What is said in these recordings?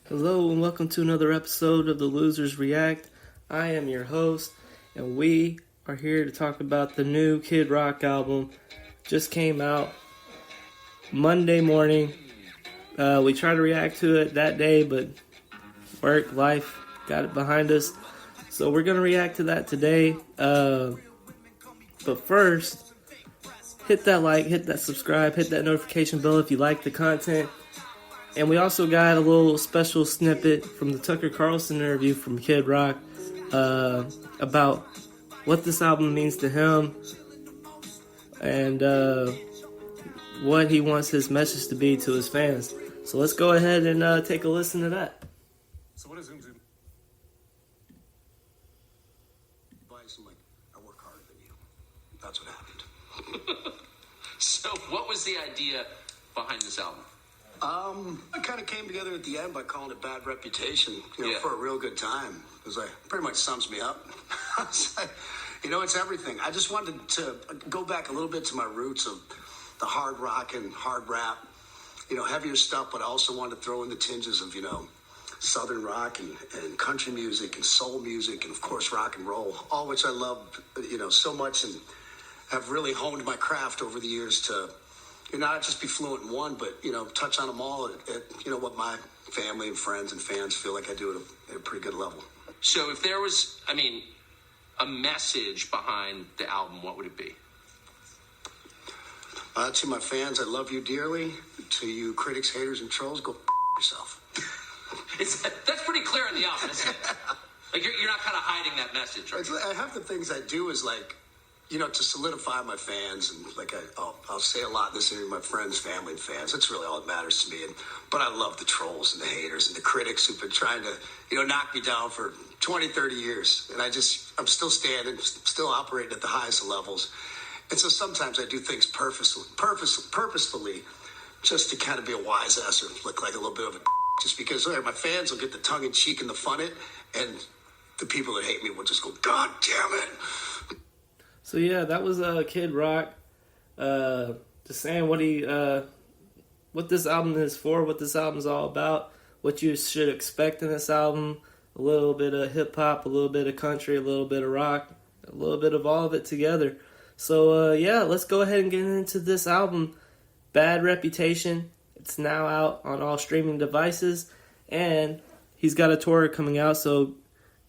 Hello and welcome to another episode of The Losers React. I am your host, and we are here to talk about the new Kid Rock album. Just came out Monday morning. We tried to react to it that day, but work, life got it behind us. So we're going to react to that today. But first, hit that like, hit that subscribe, hit that notification bell if you like the content. And we also got a little special snippet from the Tucker Carlson interview from Kid Rock about what this album means to him and what he wants his message to be to his fans. So let's go ahead and take a listen to that. So what is it? Advice, like, I work harder than you. That's what happened. So what was the idea behind this album? It kind of came together at the end by calling it Bad Reputation, for a real good time. It was like, pretty much sums me up. It's like, it's everything. I just wanted to go back a little bit to my roots of the hard rock and hard rap, heavier stuff, but I also wanted to throw in the tinges of, Southern rock and country music and soul music and, of course, rock and roll, all which I love, so much and have really honed my craft over the years to not just be fluent in one, but, touch on them all at what my family and friends and fans feel like I do at a pretty good level. So if there was, a message behind the album, what would it be? To my fans, I love you dearly. To you critics, haters, and trolls, go yourself. That's pretty clear in the album, isn't it? Like, you're not kind of hiding that message, right? Half the things I do is like, to solidify my fans, and like I'll say a lot this to my friends, family, and fans. That's really all that matters to me. But I love the trolls and the haters and the critics who've been trying to, knock me down for 20, 30 years. And I'm still standing, still operating at the highest levels. And so sometimes I do things purposefully, just to kind of be a wise ass or look like a little bit of a just because my fans will get the tongue in cheek and the fun it, and the people that hate me will just go, God damn it. So yeah, that was Kid Rock just saying what this album is for, what this album's all about, what you should expect in this album. A little bit of hip-hop, a little bit of country, a little bit of rock, a little bit of all of it together. So yeah, let's go ahead and get into this album, Bad Reputation. It's now out on all streaming devices, and he's got a tour coming out, so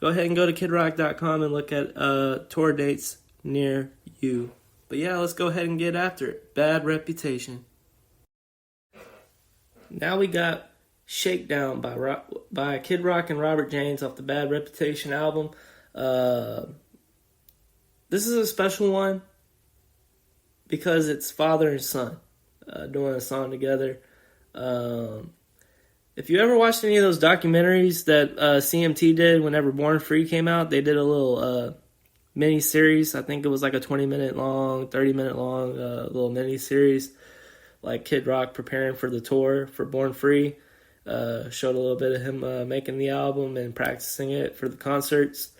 go ahead and go to kidrock.com and look at tour dates near you. But yeah, let's go ahead and get after it. Bad Reputation. Now we got Shakedown by Kid Rock and Robert James off the Bad Reputation album. This is a special one because it's father and son doing a song together. If you ever watched any of those documentaries that CMT did whenever Born Free came out, they did a little mini series. I think it was like a 20-minute long, 30-minute long little mini series, like Kid Rock preparing for the tour for Born Free. Showed a little bit of him making the album and practicing it for the concerts.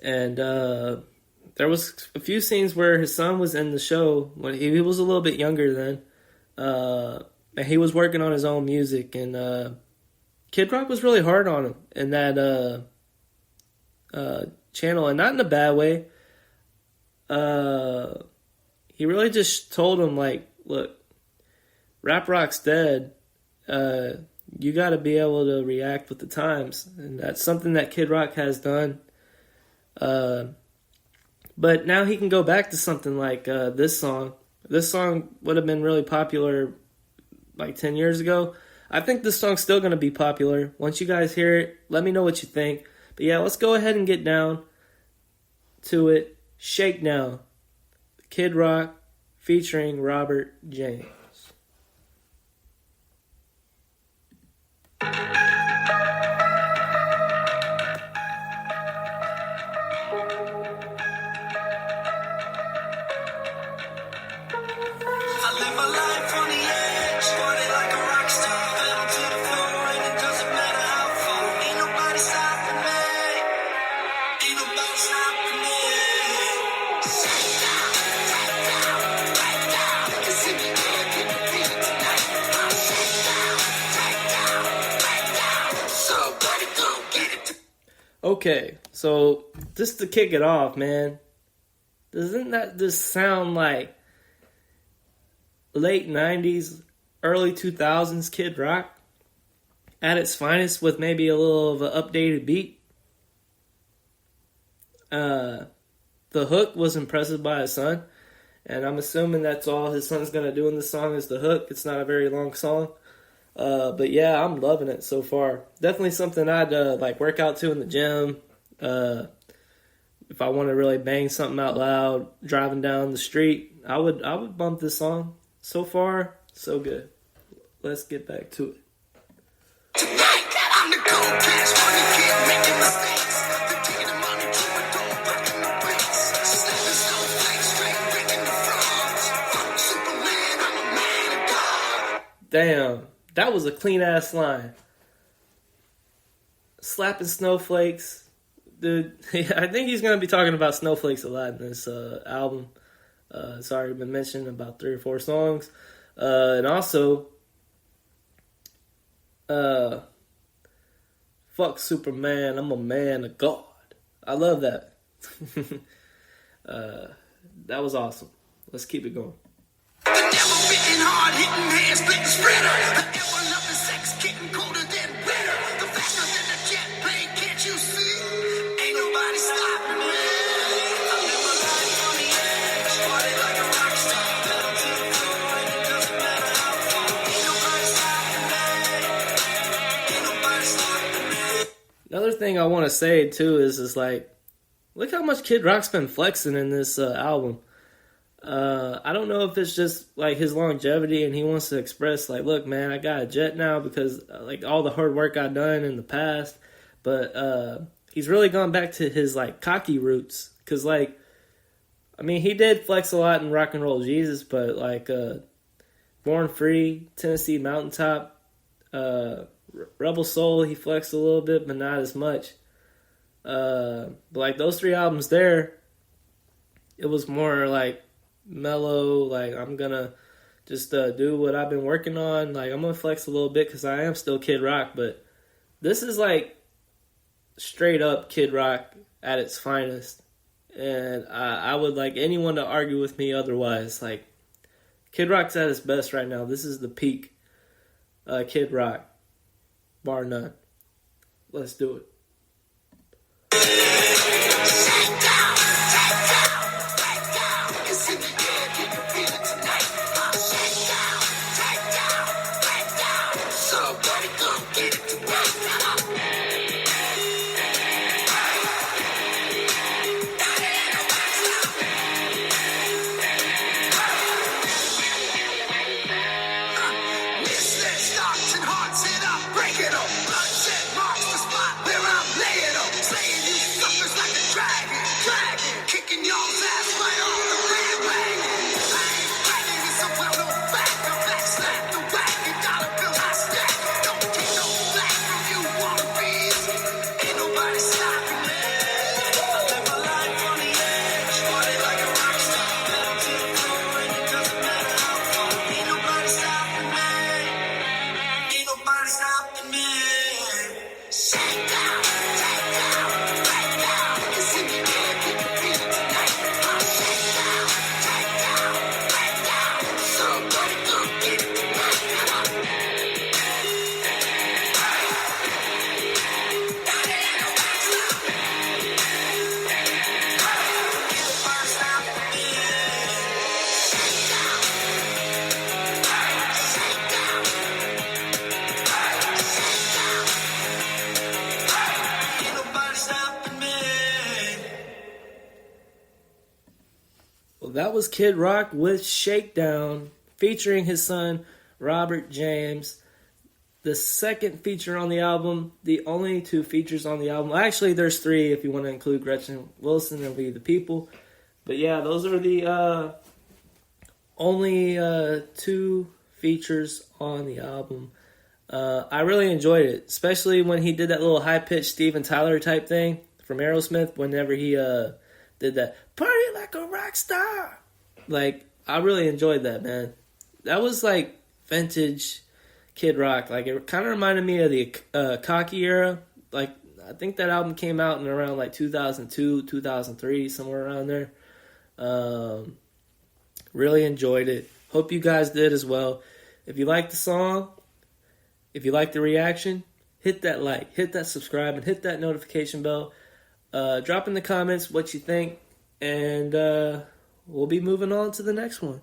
And there was a few scenes where his son was in the show when he was a little bit younger then. And he was working on his own music, and Kid Rock was really hard on him in that channel, and not in a bad way. He really just told him, like, look, rap rock's dead. You got to be able to react with the times, and that's something that Kid Rock has done. But now he can go back to something like this song. This song would have been really popular like 10 years ago. I think this song's still going to be popular. Once you guys hear it, let me know what you think. But yeah, let's go ahead and get down to it. Shakedown. Kid Rock featuring Robert James. See me Okay, so just to kick it off, man, doesn't that just sound like late 90s, early 2000s Kid Rock at its finest with maybe a little of an updated beat? The hook was impressive by his son, and I'm assuming that's all his son's going to do in the song is the hook. It's not a very long song. But yeah, I'm loving it so far. Definitely something I'd work out to in the gym. If I want to really bang something out loud, driving down the street, I would bump this song. So far, so good. Let's get back to it. Tonight, I'm the cold cash money kid making mistakes. They're taking the money to it, don't breaking the bricks. Snapping snowflakes, straight breaking the frogs. Fuck Superman, I'm a man of God. Damn, that was a clean ass line. Slapping snowflakes. Dude, I think he's going to be talking about snowflakes a lot in this album. It's already been mentioned about 3 or 4 songs. And also, fuck Superman, I'm a man of God. I love that. That was awesome. Let's keep it going. The devil bitten hard, hitting hands, splitting spreader. The ever loving sex, getting colder than winter. The faster than the jet plane, can't you see? Ain't nobody stopping me. I live my life on the edge, party like a rock star. Pedal to the floor, and it doesn't matter how far. Ain't nobody stopping me. Ain't nobody stopping me. Another thing I want to say, too, is like, look how much Kid Rock's been flexing in this album. I don't know if it's just like his longevity and he wants to express like, look, man, I got a jet now because like all the hard work I've done in the past, but he's really gone back to his like cocky roots because like, I mean, he did flex a lot in Rock and Roll Jesus, but like Born Free, Tennessee Mountaintop, Rebel Soul, he flexed a little bit, but not as much. But like those 3 albums there, it was more like mellow, like I'm gonna just do what I've been working on. Like I'm gonna flex a little bit because I am still Kid Rock, but this is like straight up Kid Rock at its finest. And I would like anyone to argue with me otherwise. Like Kid Rock's at his best right now. This is the peak Kid Rock, bar none. Let's do it. Shakedown, shakedown, breakdown. It's in the air, can you feel it tonight? Shakedown, shakedown, breakdown. Somebody come get it tonight. Misfit stocks and hearts it up, break it up. Bloodshed marks the spot where I'm laying up. Slaying you suckers like a dragon, dragon. Kicking y'all's ass right off the bandwagon. I ain't bragging, it's a well-known fact. The backslap, the wagon, dollar bill I stack. Don't take no flack from you wannabes. Ain't nobody stopping me. I live my life on the edge, party like a rock star. Pedal to the floor, and it doesn't matter how far. Ain't nobody stopping me. Ain't nobody stopping me. Shakedown, shakedown, breakdown. It's in the air, can you feel it tonight? Shakedown, shakedown, breakdown. Somebody come get it tonight. Ain't nobody stopping me. Well, that was Kid Rock with Shakedown, featuring his son, Robert James. The second feature on the album, the only 2 features on the album. Actually, there's 3 if you want to include Gretchen Wilson and We the People. But yeah, those are the only 2 features on the album. I really enjoyed it, especially when he did that little high-pitched Steven Tyler type thing from Aerosmith whenever he did that party like a rock star. Like, I really enjoyed that, man. That was like vintage Kid Rock. Like, it kind of reminded me of the cocky era. Like, I think that album came out in around like 2002, 2003, somewhere around there. Really enjoyed it. Hope you guys did as well. If you like the song, if you like the reaction, hit that like, hit that subscribe, and hit that notification bell. Drop in the comments what you think, and we'll be moving on to the next one.